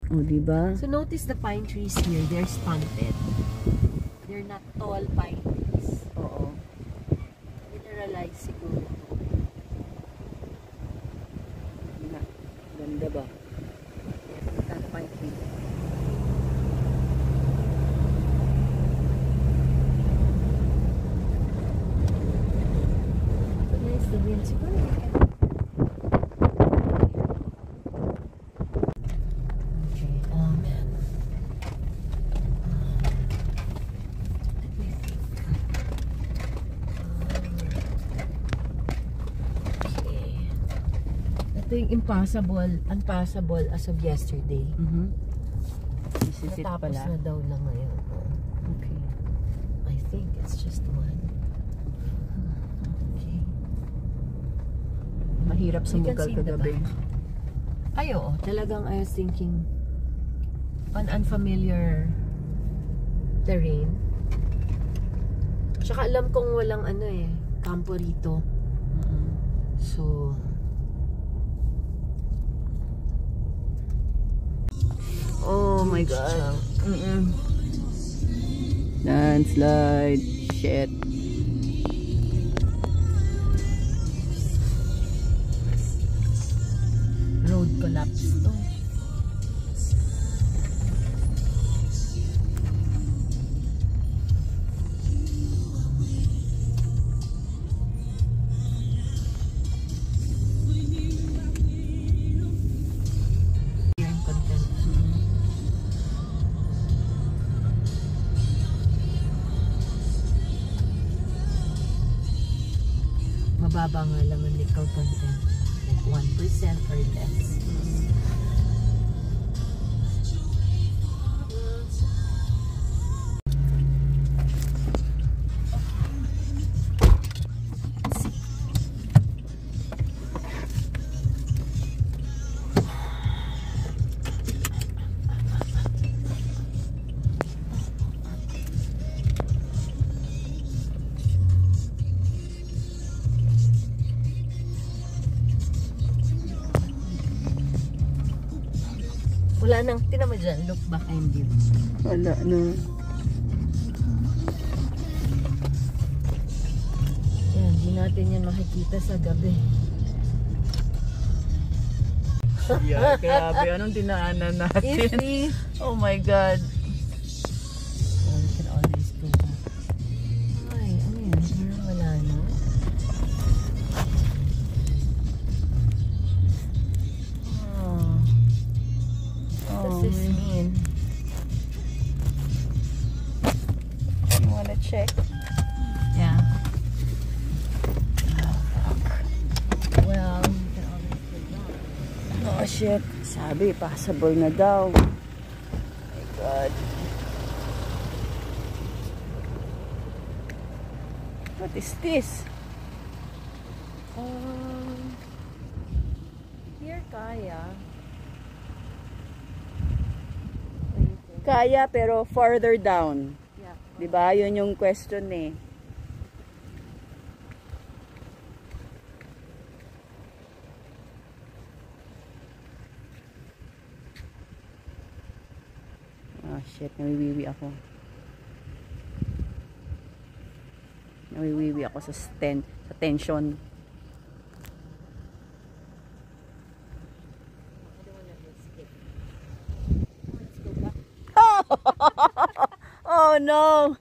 Oh, diba? So notice the pine trees here, they're stunted. They're not tall pine trees. Oo. Mineralized siguro. Ganda ba? Ganda pine tree. So nice the wind. Siguro they can... Ito yung unpassable as of yesterday. This is it Natapos pala. na daw na ngayon. Okay. I think it's just one. Okay. Mahirap sumugal kagabi. Ay, oo. Talagang I was thinking on unfamiliar terrain. Tsaka alam kong walang kampo rito. So, oh my God. Landslide. Shit. road collapse to. Mababa nga lang ang nickel content, like 1% or less. Wala nang, tinan mo dyan, look behind you. Wala na. Yan, di natin yan makikita sa gabi. Yeah, grabe. Anong dinaanan natin? Oh my God. Oh, we can always go back. Ay, ano yan? Parang wala na. What does this mean? You wanna check? Yeah. Well, you can always go back. Oh shit. Sabi, passable na daw. Oh my God. What is this? Here, kaya. Kaya pero farther down. Yeah. Diba? Yun yung question eh. Ah shit, nawiwiwi ako. Nawiwiwi ako sa tension. Oh no!